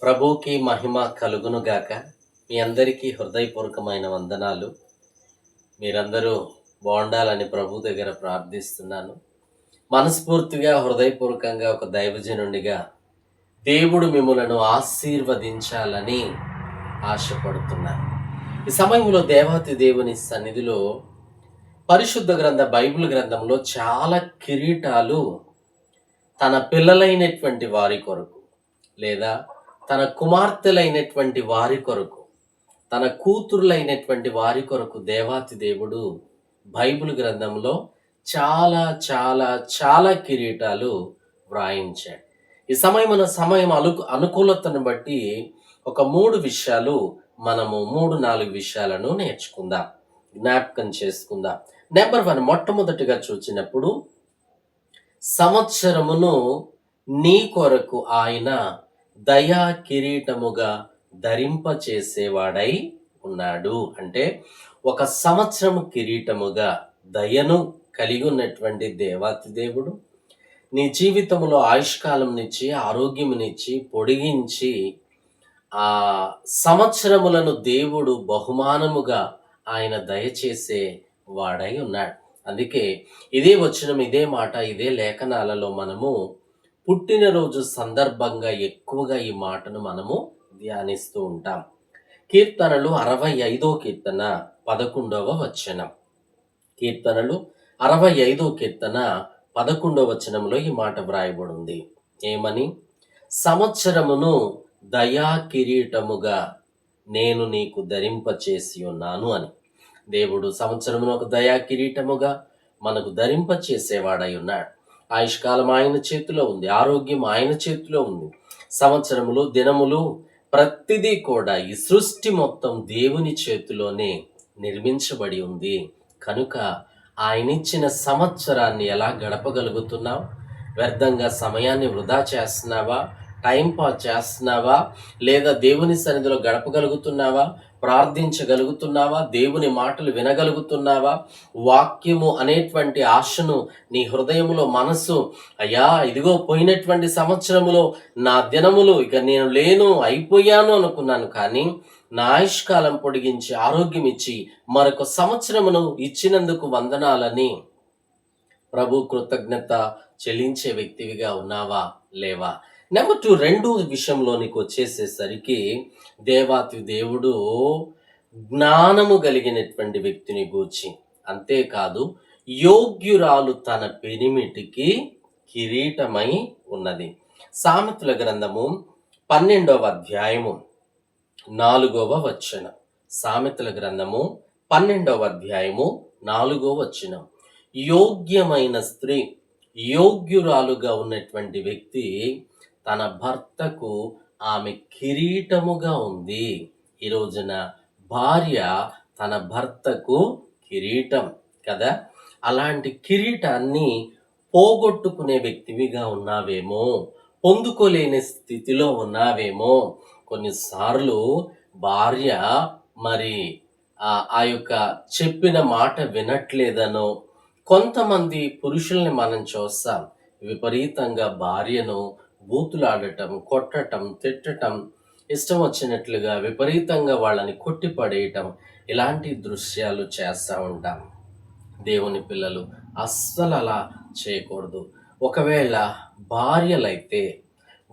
ప్రభుకి మహిమ కలుగునుగాక. మీ అందరికీ హృదయపూర్వకమైన వందనాలు. మీరందరూ బాగుండాలని ప్రభు దగ్గర ప్రార్థిస్తున్నాను. మనస్ఫూర్తిగా హృదయపూర్వకంగా ఒక దైవజనుడిగా దేవుడు మిమ్ములను ఆశీర్వదించాలని ఆశపడుతున్నాను. ఈ సమయంలో దేవాతి దేవుని సన్నిధిలో పరిశుద్ధ బైబిల్ గ్రంథంలో చాలా కిరీటాలు తన పిల్లలైనటువంటి వారి కొరకు, లేదా తన కుమార్తెలైనటువంటి వారి కొరకు, తన కూతుర్లైనటువంటి వారి కొరకు దేవాతి దేవుడు బైబిల్ గ్రంథంలో చాలా చాలా చాలా కిరీటాలు వ్రాయించాడు. ఈ సమయం అనుకూలతను బట్టి ఒక 3 విషయాలు మనము 3-4 విషయాలను నేర్చుకుందాం, జ్ఞాపకం చేసుకుందాం. నెంబర్ 1, మొట్టమొదటిగా చూచినప్పుడు సంవత్సరమును నీ కొరకు ఆయన దయా కిరీటముగా ధరింపచేసేవాడై ఉన్నాడు. అంటే ఒక సంవత్సరము కిరీటముగా దయను కలిగి ఉన్నటువంటి దేవాతి దేవుడు నీ జీవితంలో ఆయుష్కాలంనిచ్చి, ఆరోగ్యమునిచ్చి, పొడిగించి ఆ సంవత్సరములను దేవుడు బహుమానముగా ఆయన దయచేసే వాడై ఉన్నాడు. అందుకే ఇదే వచనం, ఇదే మాట, ఇదే లేఖనాలలో మనము పుట్టినరోజు సందర్భంగా ఎక్కువగా ఈ మాటను మనము ధ్యానిస్తూ ఉంటాం. కీర్తనలు 65 కీర్తన 11వ వచనం. కీర్తనలు 65 కీర్తన 11వ వచనంలో ఈ మాట వ్రాయబడింది. ఏమని? సంవత్సరమును దయా కిరీటముగా నేను నీకు ధరింపచేసి ఉన్నాను అని. దేవుడు సంవత్సరమును ఒక దయా కిరీటముగా మనకు ధరింపచేసేవాడై ఉన్నాడు. ఆయుష్కాలం ఆయన చేతిలో ఉంది, ఆరోగ్యం ఆయన చేతిలో ఉంది. సంవత్సరములు, దినములు, ప్రతిదీ కూడా ఈ సృష్టి మొత్తం దేవుని చేతిలోనే నిర్మించబడి ఉంది. కనుక ఆయన ఇచ్చిన సంవత్సరాన్ని ఎలా గడపగలుగుతున్నావు? వ్యర్థంగా సమయాన్ని వృధా చేస్తున్నావా? టైం పాస్ చేస్తున్నావా? లేదా దేవుని సన్నిధిలో గడపగలుగుతున్నావా? ప్రార్థించగలుగుతున్నావా? దేవుని మాటలు వినగలుగుతున్నావా? వాక్యము అనేటువంటి ఆశను నీ హృదయములో, మనసు, అయ్యా ఇదిగో పోయినటువంటి సంవత్సరములో నా దినములు ఇక నేను లేను, అయిపోయాను అనుకున్నాను, కానీ నా ఆయుష్కాలం పొడిగించి ఆరోగ్యం ఇచ్చి మరొక సంవత్సరమును ఇచ్చినందుకు వందనాలని ప్రభు కృతజ్ఞత చెల్లించే వ్యక్తివిగా ఉన్నావా, లేవా? నెంబర్ 2, రెండో విషయంలోనికి వచ్చేసేసరికి దేవాతి దేవుడు జ్ఞానము కలిగినటువంటి వ్యక్తిని గూర్చి, అంతేకాదు యోగ్యురాలు తన పెనిమిటికి కిరీటమై ఉన్నది. సామెతల గ్రంథము 12వ అధ్యాయము 4వ వచనం. సామెతల గ్రంథము 12వ అధ్యాయము 4వ వచనం. యోగ్యమైన స్త్రీ, యోగ్యురాలుగా ఉన్నటువంటి వ్యక్తి తన భర్తకు ఆమె కిరీటముగా ఉంది. ఈ రోజున భార్య తన భర్తకు కిరీటం కదా. అలాంటి కిరీటాన్ని పోగొట్టుకునే వ్యక్తివిగా ఉన్నావేమో, పొందుకోలేని స్థితిలో ఉన్నావేమో. కొన్నిసార్లు భార్య మరి ఆ యొక్క చెప్పిన మాట వినట్లేదనో, కొంతమంది పురుషుల్ని మనం చూస్తాం, విపరీతంగా భార్యను బూతులాడటం, కొట్టటం, తిట్టటం, ఇష్టం వచ్చినట్లుగా విపరీతంగా వాళ్ళని కొట్టిపడేయటం, ఇలాంటి దృశ్యాలు చేస్తూ ఉంటాం. దేవుని పిల్లలు అస్సలు అలా చేయకూడదు. ఒకవేళ భార్యలైతే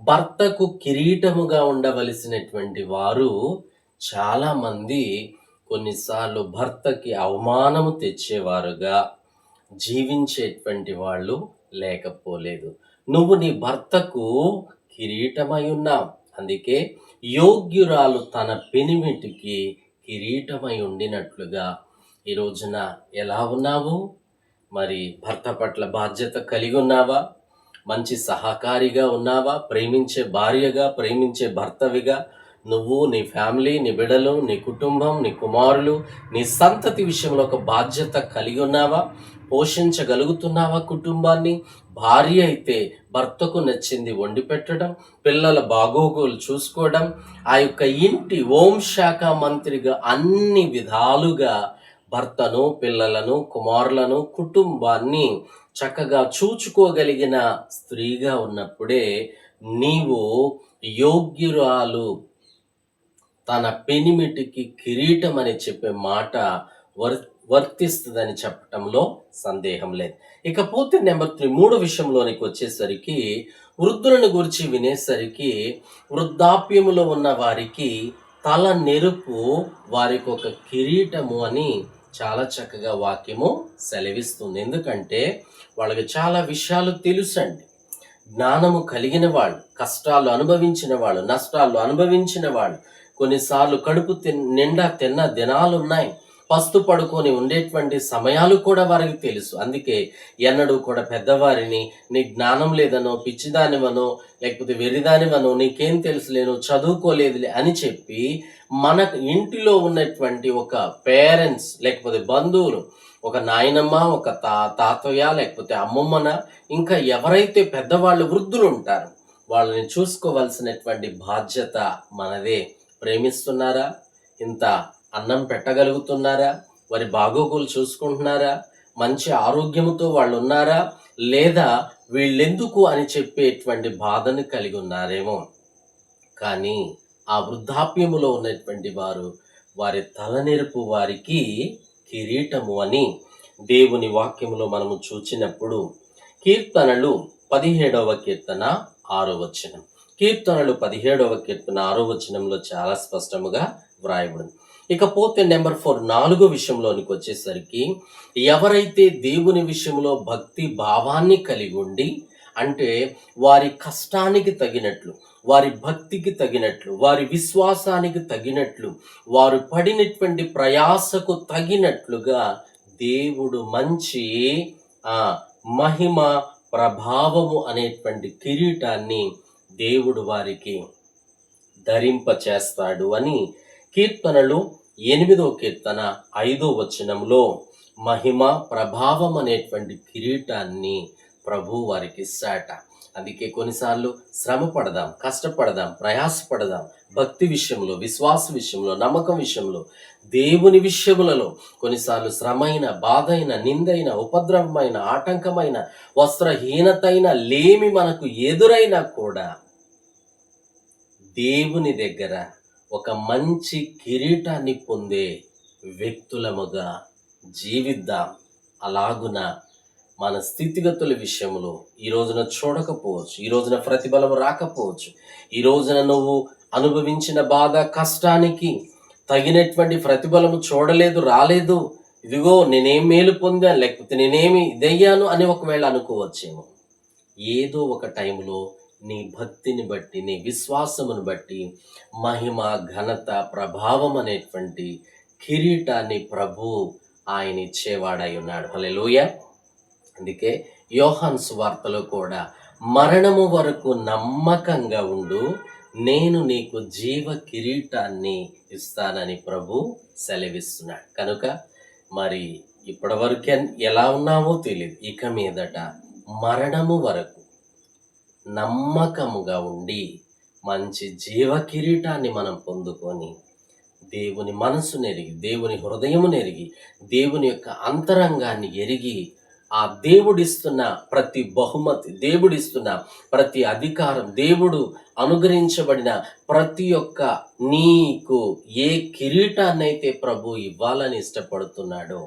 భర్తకు కిరీటముగా ఉండవలసినటువంటి వారు చాలామంది కొన్నిసార్లు భర్తకి అవమానము తెచ్చేవారుగా జీవించేటువంటి వాళ్ళు లేకపోలేదు. నువ్వు నీ భర్తకు కిరీటమై ఉన్నావు. అందుకే యోగ్యురాలు తన పెనిమిటికి కిరీటమై ఉండినట్లుగా ఈ రోజున ఎలా ఉన్నావు? మరి భర్త పట్ల బాధ్యత కలిగి ఉన్నావా? మంచి సహకారిగా ఉన్నావా? ప్రేమించే భార్యగా, ప్రేమించే భర్తవిగా నువ్వు, నీ ఫ్యామిలీ, నీ బిడ్డలు, నీ కుటుంబం, నీ కుమారులు, నీ సంతతి విషయంలో ఒక బాధ్యత కలిగి ఉన్నావా? పోషించగలుగుతున్నావా కుటుంబాన్ని? భార్య అయితే భర్తకు నచ్చింది వండి పెట్టడం, పిల్లల బాగోగులు చూసుకోవడం, ఆ యొక్క ఇంటి శాఖ మంత్రిగా అన్ని విధాలుగా భర్తను, పిల్లలను, కుమారులను, కుటుంబాన్ని చక్కగా చూచుకోగలిగిన స్త్రీగా ఉన్నప్పుడే నీవు యోగ్యురాలు, తన పెనిమిటికి కిరీటం అని చెప్పే మాట వర్ వర్తిస్తుందని చెప్పటంలో సందేహం లేదు. ఇకపోతే నెంబర్ 3 మూడో విషయంలోనికి వచ్చేసరికి, వృద్ధులను గురించి వినేసరికి, వృద్ధాప్యములో ఉన్న వారికి తల నెరుపు వారికి ఒక కిరీటము అని చాలా చక్కగా వాక్యము సెలవిస్తుంది. ఎందుకంటే వాళ్ళకి చాలా విషయాలు తెలుసండి. జ్ఞానము కలిగిన వాళ్ళు, కష్టాలు అనుభవించిన వాళ్ళు, నష్టాలు అనుభవించిన వాళ్ళు, కొన్నిసార్లు కడుపు నిండా తిన్న దినాలున్నాయి. పస్తు పడుకొని ఉండేటువంటి సమయాలు కూడా వారికి తెలుసు. అందుకే ఎన్నడూ కూడా పెద్దవారిని నీ జ్ఞానం లేదనో, పిచ్చిదానివనో, లేకపోతే వెర్రిదానివనో, నీకేం తెలుసులేను, చదువుకోలేదులే అని చెప్పి మన ఇంటిలో ఉన్నటువంటి ఒక పేరెంట్స్ లేకపోతే బంధువులు, ఒక నాయనమ్మ, ఒక తాతయ్య, లేకపోతే అమ్మమ్మన, ఇంకా ఎవరైతే పెద్దవాళ్ళు వృద్ధులు ఉంటారు, వాళ్ళని చూసుకోవాల్సినటువంటి బాధ్యత మనదే. ప్రేమిస్తున్నారా? ఇంత అన్నం పెట్టగలుగుతున్నారా? వారి బాగోగులు చూసుకుంటున్నారా? మంచి ఆరోగ్యముతో వాళ్ళు ఉన్నారా? లేదా వీళ్ళెందుకు అని చెప్పేటువంటి బాధను కలిగి ఉన్నారేమో. కానీ ఆ వృద్ధాప్యములో ఉన్నటువంటి వారు, వారి తలనెరుపు వారికి కిరీటము అని దేవుని వాక్యములో మనము చూచినప్పుడు, కీర్తనలు 17వ కీర్తన 6వ వచనం, కీర్తనలు 17వ కీర్తన 6వ వచనంలో చాలా స్పష్టముగా వ్రాయబడింది. ఇకపోతే నెంబర్ 4 4 విషయంలోనికి వచ్చేసరికి, ఎవరైతే దేవుని విషయంలో భక్తి భావాన్ని కలిగి ఉండి, అంటే వారి కష్టానికి తగినట్లు, వారి భక్తికి తగినట్లు, వారి విశ్వాసానికి తగినట్లు, వారు పడినటువంటి ప్రయాసకు తగినట్లుగా దేవుడు మంచి మహిమ ప్రభావము అనేటువంటి కిరీటాన్ని దేవుడు వారికి ధరింప చేస్తాడు అని కీర్తనలు 8వ కీర్తన 5వ వచనంలో మహిమ ప్రభావం అనేటువంటి కిరీటాన్ని ప్రభు వారికి ఇస్తాట. అందుకే కొన్నిసార్లు శ్రమ పడదాం, కష్టపడదాం, ప్రయాసపడదాం. భక్తి విషయంలో, విశ్వాస విషయంలో, నమ్మకం విషయంలో, దేవుని విషయములలో కొన్నిసార్లు శ్రమైన, బాధైన, నిందైన, ఉపద్రవమైన, ఆటంకమైన, వస్త్రహీనతైన, లేమి మనకు ఎదురైనా కూడా దేవుని దగ్గర ఒక మంచి కిరీటాన్ని పొందే వ్యక్తులముగా జీవిద్దాం. అలాగున మన స్థితిగతుల విషయంలో ఈ రోజున చూడకపోవచ్చు, ఈ రోజున ప్రతిఫలం రాకపోవచ్చు, ఈ రోజున నువ్వు అనుభవించిన బాధ, కష్టానికి తగినటువంటి ప్రతిఫలము చూడలేదు, రాలేదు, ఇదిగో నేనేం మేలు పొందాను, లేకపోతే నేనేమి ఇదయ్యాను అని ఒకవేళ అనుకోవచ్చేమో. ఏదో ఒక టైంలో నీ భక్తిని బట్టి, నీ విశ్వాసమును బట్టి మహిమ, ఘనత, ప్రభావం అనేటువంటి కిరీటాన్ని ప్రభు ఆయన ఇచ్చేవాడై ఉన్నాడు. హల్లెలూయా. అందుకే యోహాను సువార్తలో కూడా, మరణము వరకు నమ్మకంగా ఉండు, నేను నీకు జీవ కిరీటాన్ని ఇస్తానని ప్రభు సెలవిస్తున్నాడు. కనుక మరి ఇప్పటివరకు ఎలా ఉన్నామో తెలియదు, ఇక మీదట మరణము వరకు నమ్మకముగా ఉండి మంచి జీవ కిరీటాన్ని మనం పొందుకొని, దేవుని మనసును ఎరిగి, దేవుని హృదయమును ఎరిగి, దేవుని యొక్క అంతరంగాన్ని ఎరిగి, ఆ దేవుడిస్తున్న ప్రతి బహుమతి, దేవుడిస్తున్న ప్రతి అధికారం, దేవుడు అనుగ్రహించబడిన ప్రతి ఒక్క నీకు ఏ కిరీటాన్నైతే ప్రభు ఇవ్వాలని ఇష్టపడుతున్నాడో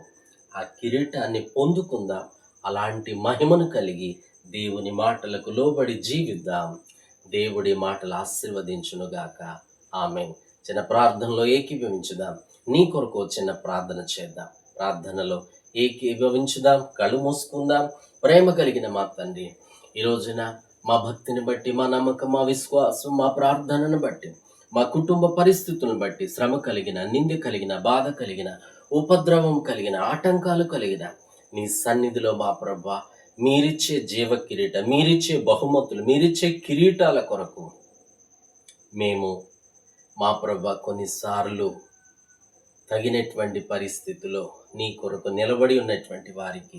ఆ కిరీటాన్ని పొందుకుందాం. అలాంటి మహిమను కలిగి దేవుని మాటలకు లోబడి జీవిద్దాం. దేవుడి మాటలు ఆశీర్వదించునుగాక. ఆమేన్. చిన్న ప్రార్థనలో ఏకీభవించుదాం. నీ కొరకు చిన్న ప్రార్థన చేద్దాం. ప్రార్థనలో ఏకీభవించుదాం. కళ్ళు మూసుకుందాం. ప్రేమ కలిగిన మా తండ్రి, ఈ రోజున మా భక్తిని బట్టి, మా నమ్మకం, మా విశ్వాసం, మా ప్రార్థనను బట్టి, మా కుటుంబ పరిస్థితులను బట్టి, శ్రమ కలిగిన, నింద కలిగిన, బాధ కలిగిన, ఉపద్రవం కలిగిన, ఆటంకాలు కలిగిన నీ సన్నిధిలో మా ప్రభువా, మీరిచ్చే జీవ కిరీటం, మీరిచ్చే బహుమతులు, మీరిచ్చే కిరీటాల కొరకు మేము మా ప్రభువా కొన్నిసార్లు తగినటువంటి పరిస్థితిలో నీ కొరకు నిలబడి ఉన్నటువంటి వారికి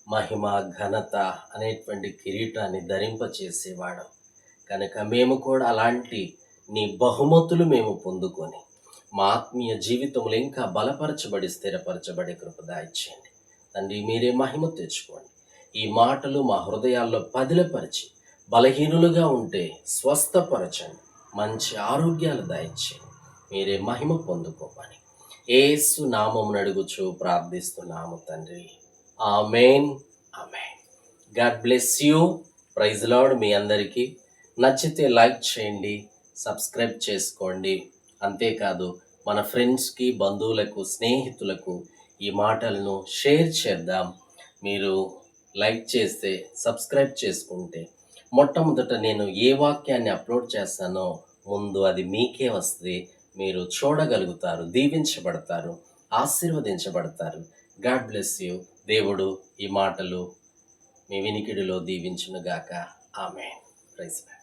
మహిమ, ఘనత అనేటువంటి కిరీటాన్ని ధరింపచేసేవాడు. కనుక మేము కూడా అలాంటి నీ బహుమతులు మేము పొందుకొని మా ఆత్మీయ జీవితంలో ఇంకా బలపరచబడి, స్థిరపరచబడి కృప దయచేయండి తండ్రి. మీరే మహిమ తెచ్చుకోండి. ఈ మాటలు మా హృదయాల్లో పదిలపరిచి బలహీనులుగా ఉంటే స్వస్థపరచండి, మంచి ఆరోగ్యాలు దయచేయండి, మీరే మహిమ పొందుకోమని యేసు నామమున అడుగుచు ప్రార్థిస్తున్నాము తండ్రి. Amen. Amen. God bless you. Praise Lord. మీ అందరికీ నచ్చితే లైక్ చేయండి, సబ్స్క్రైబ్ చేసుకోండి. అంతేకాదు మన ఫ్రెండ్స్కి, బంధువులకు, స్నేహితులకు ఈ మాటలను షేర్ చేద్దాం. మీరు లైక్ చేస్తే, సబ్స్క్రైబ్ చేసుకుంటే మొట్టమొదట నేను ఏ వాక్యాన్ని అప్లోడ్ చేస్తానో ముందు అది మీకే వస్తుంది. మీరు చూడగలుగుతారు, దీవించబడతారు, ఆశీర్వదించబడతారు. God bless you. దేవుడు ఈ మాటలు మీ వినికిడిలో దీవించునుగాక. ఆమేన్. Praise lord.